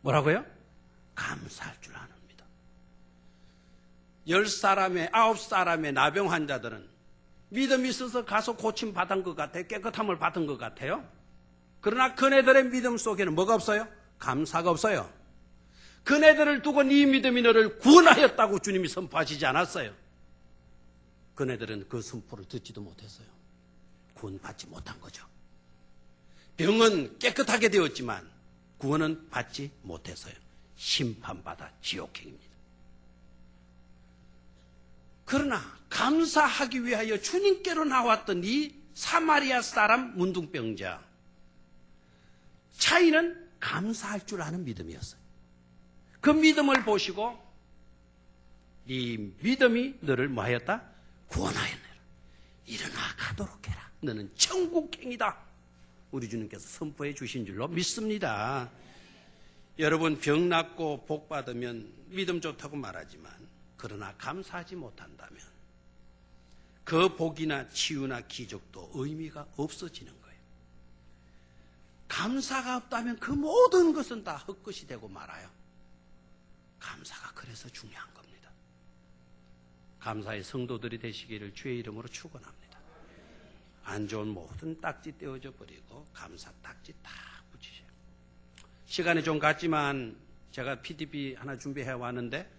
뭐라고요? 감사할 줄 아는 믿음. 10사람의 9사람의 나병 환자들은 믿음이 있어서 가서 고침 받은 것 같아요. 깨끗함을 받은 것 같아요. 그러나 그네들의 믿음 속에는 뭐가 없어요? 감사가 없어요. 그네들을 두고 네 믿음이 너를 구원하였다고 주님이 선포하시지 않았어요. 그네들은 그 선포를 듣지도 못했어요. 구원받지 못한 거죠. 병은 깨끗하게 되었지만 구원은 받지 못했어요. 심판받아 지옥행입니다. 그러나 감사하기 위하여 주님께로 나왔던 이 사마리아 사람 문둥병자, 차이는 감사할 줄 아는 믿음이었어요. 그 믿음을 보시고 네 믿음이 너를 뭐하였다? 구원하였느라. 일어나 가도록 해라. 너는 천국행이다. 우리 주님께서 선포해 주신 줄로 믿습니다. 여러분, 병 낫고 복 받으면 믿음 좋다고 말하지만 그러나 감사하지 못한다면 그 복이나 치유나 기적도 의미가 없어지는 거예요. 감사가 없다면 그 모든 것은 다 헛것이 되고 말아요. 감사가 그래서 중요한 겁니다. 감사의 성도들이 되시기를 주의 이름으로 축원합니다. 안 좋은 모든 딱지 떼어져 버리고 감사 딱지 다 붙이세요. 시간이 좀 갔지만 제가 PDP 하나 준비해 왔는데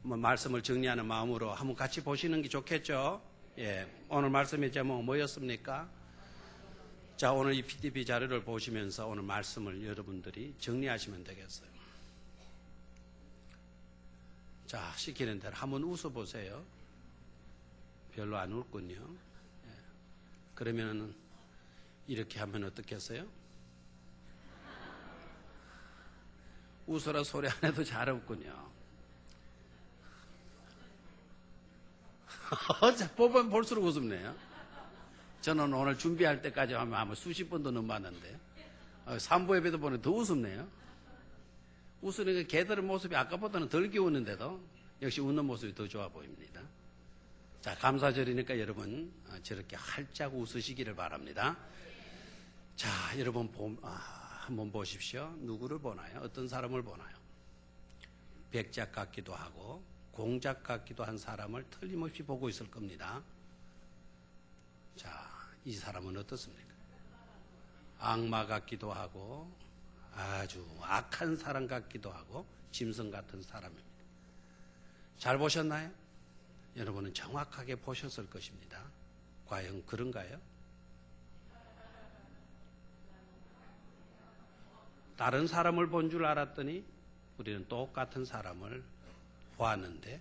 말씀을 정리하는 마음으로 한번 같이 보시는 게 좋겠죠. 예, 오늘 말씀의 제목 뭐였습니까? 자, 오늘 이 PDP 자료를 보시면서 오늘 말씀을 여러분들이 정리하시면 되겠어요. 자, 시키는 대로 한번 웃어보세요. 별로 안 웃군요. 예. 그러면 이렇게 하면 어떻겠어요? 웃어라 소리 안 해도 잘 웃군요. 보면 볼수록 웃음네요. 저는 오늘 준비할 때까지 하면 아마 수십 번도 넘었는데 3부 예배도 보니 더 웃음네요. 웃으니까 걔들의 모습이 아까보다는 덜 귀우는데도 역시 웃는 모습이 더 좋아 보입니다. 자, 감사절이니까 여러분 저렇게 활짝 웃으시기를 바랍니다. 자, 여러분 한번 보십시오. 누구를 보나요? 어떤 사람을 보나요? 백작 같기도 하고 공작 같기도 한 사람을 틀림없이 보고 있을 겁니다. 자, 이 사람은 어떻습니까? 악마 같기도 하고 아주 악한 사람 같기도 하고 짐승 같은 사람입니다. 잘 보셨나요? 여러분은 정확하게 보셨을 것입니다. 과연 그런가요? 다른 사람을 본 줄 알았더니 우리는 똑같은 사람을 보았는데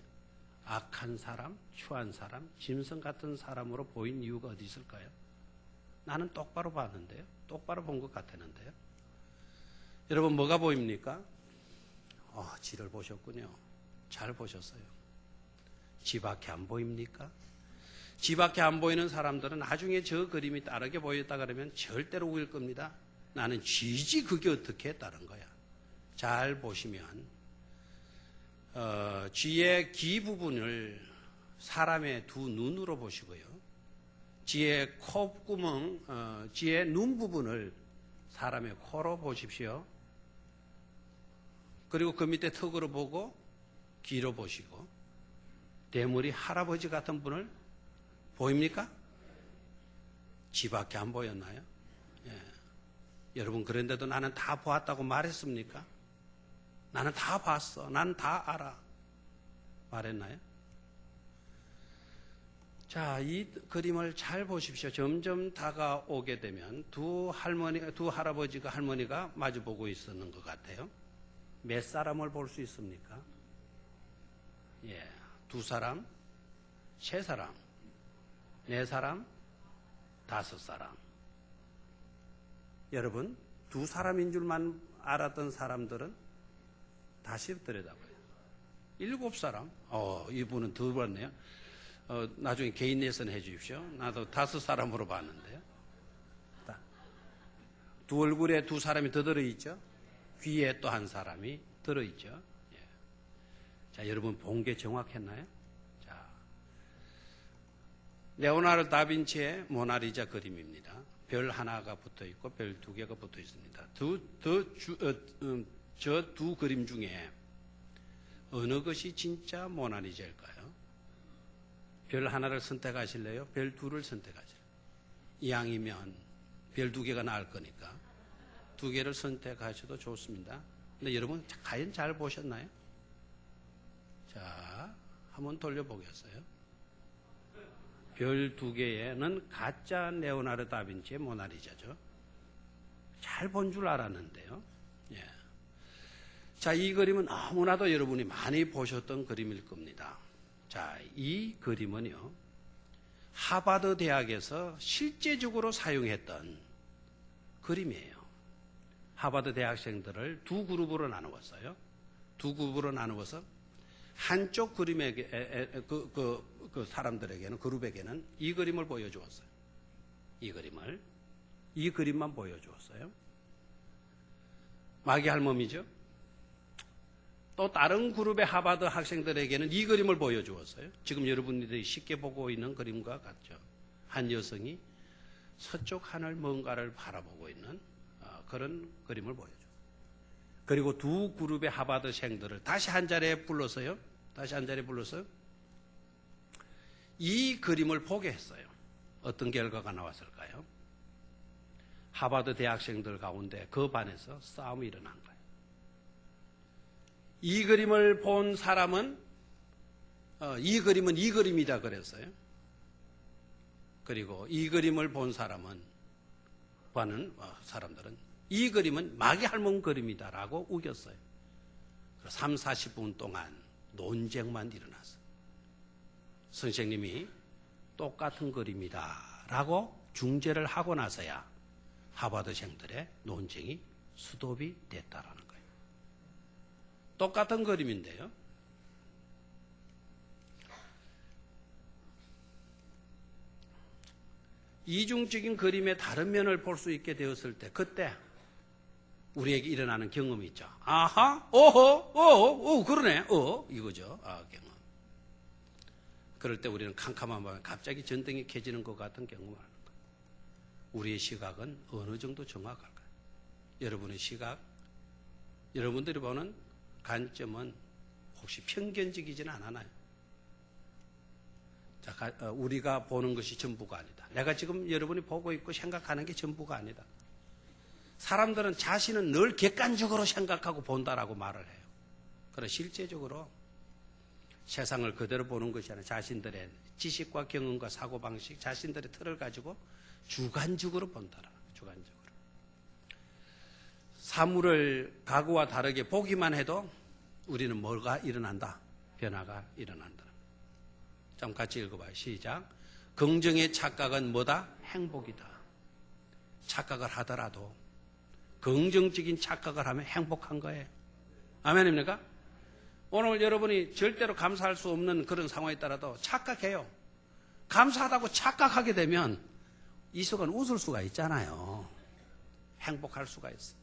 악한 사람, 추한 사람, 짐승 같은 사람으로 보인 이유가 어디 있을까요? 나는 똑바로 봤는데요. 똑바로 본 것 같았는데요. 여러분 뭐가 보입니까? 지를 보셨군요. 잘 보셨어요. 지밖에 안 보입니까? 지밖에 안 보이는 사람들은 나중에 저 그림이 다르게 보였다 그러면 절대로 우길 겁니다. 나는 쥐지 그게 어떻게 다른 거야. 잘 보시면 쥐의 귀 부분을 사람의 두 눈으로 보시고요. 쥐의 콧구멍, 쥐의 눈 부분을 사람의 코로 보십시오. 그리고 그 밑에 턱으로 보고 귀로 보시고 대머리 할아버지 같은 분을 보입니까? 쥐밖에 안 보였나요? 예. 여러분 그런데도 나는 다 보았다고 말했습니까? 나는 다 봤어. 나는 다 알아. 말했나요? 자, 이 그림을 잘 보십시오. 점점 다가오게 되면 두 할아버지가 할머니가 마주보고 있었는 것 같아요. 몇 사람을 볼 수 있습니까? 예, 두 사람, 세 사람, 네 사람, 다섯 사람. 여러분, 두 사람인 줄만 알았던 사람들은 다시 들여다봐요. 7사람. 이분은 더 봤네요. 나중에 개인 레슨 해 주십시오. 나도 5사람으로 봤는데요. 두 얼굴에 두 사람이 더 들어있죠. 귀에 또 한 사람이 들어있죠. 예. 자, 여러분 본 게 정확했나요? 자, 레오나르도 다빈치의 모나리자 그림입니다. 별 하나가 붙어 있고 별 2개가 붙어 있습니다. 저 두 그림 중에 어느 것이 진짜 모나리자일까요? 별 하나를 선택하실래요? 별 2를 선택하실래요? 이왕이면 별 2개가 나을 거니까 2개를 선택하셔도 좋습니다. 근데 여러분 과연 잘 보셨나요? 자, 한번 돌려보겠어요. 별 2개에는 가짜 레오나르도 다빈치의 모나리자죠. 잘 본 줄 알았는데요. 예. 자, 이 그림은 너무나도 여러분이 많이 보셨던 그림일 겁니다. 자, 이 그림은요, 하버드 대학에서 실제적으로 사용했던 그림이에요. 하버드 대학생들을 두 그룹으로 나누었어요. 두 그룹으로 나누어서 한쪽 그림에게 그 사람들에게는 그룹에게는 이 그림을 보여주었어요. 이 그림만 보여주었어요. 마귀 할멈이죠. 또 다른 그룹의 하버드 학생들에게는 이 그림을 보여주었어요. 지금 여러분들이 쉽게 보고 있는 그림과 같죠. 한 여성이 서쪽 하늘 뭔가를 바라보고 있는 그런 그림을 보여줘요. 그리고 두 그룹의 하버드생들을 다시 한 자리에 불러서요. 이 그림을 보게 했어요. 어떤 결과가 나왔을까요? 하버드 대학생들 가운데 그 반에서 싸움이 일어난 거예요. 이 그림을 본 사람은 이 그림은 이 그림이다 그랬어요. 그리고 이 그림을 본 사람들은 이 그림은 마귀 할멈 그림이다라고 우겼어요. 3, 40분 동안 논쟁만 일어났어요. 선생님이 똑같은 그림이다라고 중재를 하고 나서야 하버드생들의 논쟁이 수도비 됐다라는 거예요. 똑같은 그림인데요. 이중적인 그림의 다른 면을 볼 수 있게 되었을 때 그때 우리에게 일어나는 경험이 있죠. 아하, 그러네, 이거죠. 경험. 그럴 때 우리는 캄캄한 밤에 갑자기 전등이 켜지는 것 같은 경험을 하는 거예요. 우리의 시각은 어느 정도 정확할까요? 여러분의 시각, 여러분들이 보는 관점은 혹시 편견적이지는 않아요? 자, 우리가 보는 것이 전부가 아니다. 내가 지금 여러분이 보고 있고 생각하는 게 전부가 아니다. 사람들은 자신은 늘 객관적으로 생각하고 본다라고 말을 해요. 그러나 실제적으로 세상을 그대로 보는 것이 아니라 자신들의 지식과 경험과 사고방식, 자신들의 틀을 가지고 주관적으로 본다라. 주관적으로. 사물을 과거와 다르게 보기만 해도 우리는 뭐가 일어난다? 변화가 일어난다. 좀 같이 읽어봐요. 시작. 긍정의 착각은 뭐다? 행복이다. 착각을 하더라도 긍정적인 착각을 하면 행복한 거예요. 아멘입니까? 오늘 여러분이 절대로 감사할 수 없는 그런 상황에 따라도 착각해요. 감사하다고 착각하게 되면 이 순간 웃을 수가 있잖아요. 행복할 수가 있어요.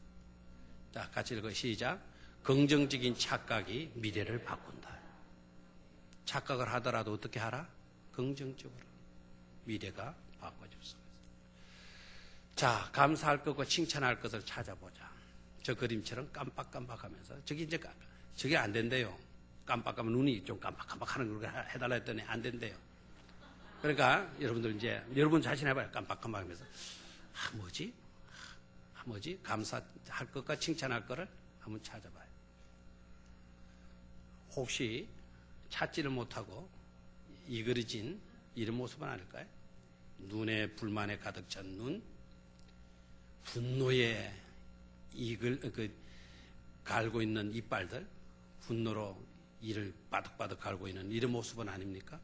자, 같이 읽어. 시작. 긍정적인 착각이 미래를 바꾼다. 착각을 하더라도 어떻게 하라? 긍정적으로. 미래가 바꿔줄 수가 있어요. 자, 감사할 것과 칭찬할 것을 찾아보자. 저 그림처럼 깜빡깜빡하면서 저게 안 된대요. 깜빡하면 눈이 좀 깜빡깜빡하는 걸 해달라 했더니 안 된대요. 그러니까 여러분들 이제 여러분 자신 해봐요. 깜빡깜빡하면서 뭐지? 감사할 것과 칭찬할 것을 한번 찾아봐요. 혹시 찾지를 못하고 이그러진 이런 모습은 아닐까요? 눈에 불만에 가득 찬 눈, 분노에 갈고 있는 이빨들, 분노로 이를 바득바득 갈고 있는 이런 모습은 아닙니까?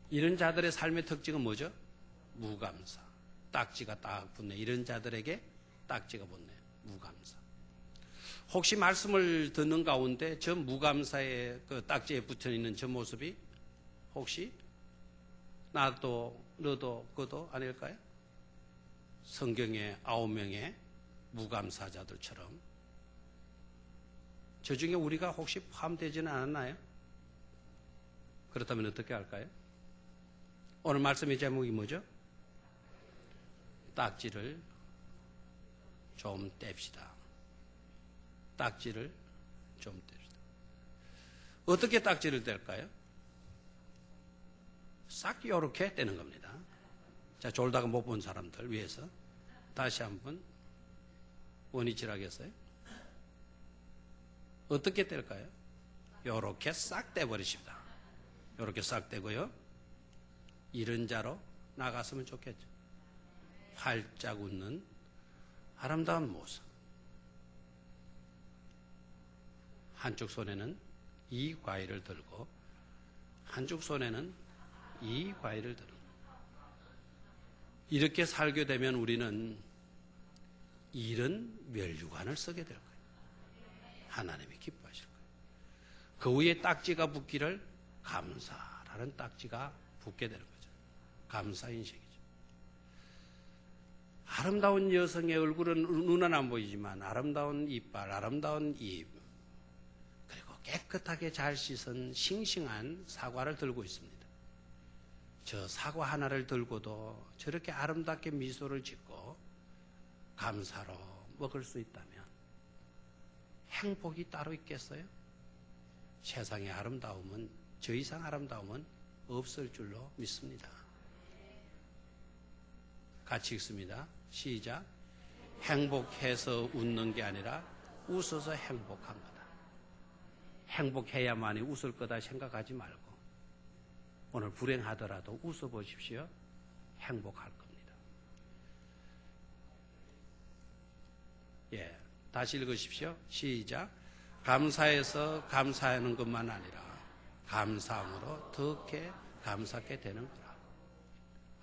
이런 자들의 삶의 특징은 뭐죠? 무감사. 딱지가 딱 붙네. 이런 자들에게 딱지가 붙네. 무감사. 혹시 말씀을 듣는 가운데 저 무감사의 그 딱지에 붙어 있는 저 모습이 혹시 나도, 너도, 그도 아닐까요? 성경의 9명의 무감사자들처럼 저 중에 우리가 혹시 포함되지는 않았나요? 그렇다면 어떻게 할까요? 오늘 말씀의 제목이 뭐죠? 딱지를 좀 뗍시다. 딱지를 좀 뗍시다. 어떻게 딱지를 뗄까요? 싹 요렇게 떼는 겁니다. 자, 졸다가 못 본 사람들 위해서 다시 한번 원위치하겠어요? 어떻게 뗄까요? 요렇게 싹 떼버리십니다. 요렇게 싹 떼고요. 이런 자로 나갔으면 좋겠죠. 활짝 웃는 아름다운 모습. 한쪽 손에는 이 과일을 들고 한쪽 손에는 이 과일을 들고 이렇게 살게 되면 우리는 이런 면류관을 쓰게 될 거예요. 하나님이 기뻐하실 거예요. 그 위에 딱지가 붙기를 감사라는 딱지가 붙게 되는 거죠. 감사인식이죠. 아름다운 여성의 얼굴은 눈은 안 보이지만 아름다운 이빨, 아름다운 입, 그리고 깨끗하게 잘 씻은 싱싱한 사과를 들고 있습니다. 저 사과 하나를 들고도 저렇게 아름답게 미소를 짓고 감사로 먹을 수 있다면 행복이 따로 있겠어요? 세상의 아름다움은, 저 이상 아름다움은 없을 줄로 믿습니다. 같이 읽습니다. 시작. 행복해서 웃는 게 아니라 웃어서 행복한 거다. 행복해야만이 웃을 거다 생각하지 말고 오늘 불행하더라도 웃어보십시오. 행복할 겁니다. 예, 다시 읽으십시오. 시작. 감사해서 감사하는 것만 아니라 감사함으로 더욱해 감사하게 되는 거라.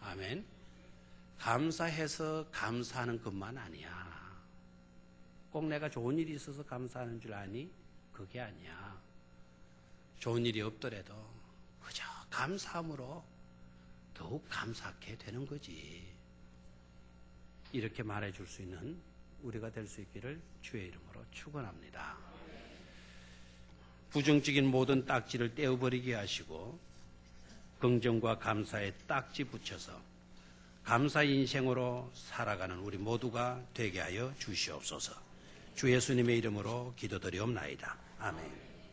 아멘. 감사해서 감사하는 것만 아니야. 꼭 내가 좋은 일이 있어서 감사하는 줄 아니? 그게 아니야. 좋은 일이 없더라도 그저 감사함으로 더욱 감사하게 되는 거지. 이렇게 말해줄 수 있는 우리가 될 수 있기를 주의 이름으로 축원합니다. 부정적인 모든 딱지를 떼어버리게 하시고 긍정과 감사의 딱지 붙여서 감사 인생으로 살아가는 우리 모두가 되게 하여 주시옵소서. 주 예수님의 이름으로 기도드리옵나이다. 아멘.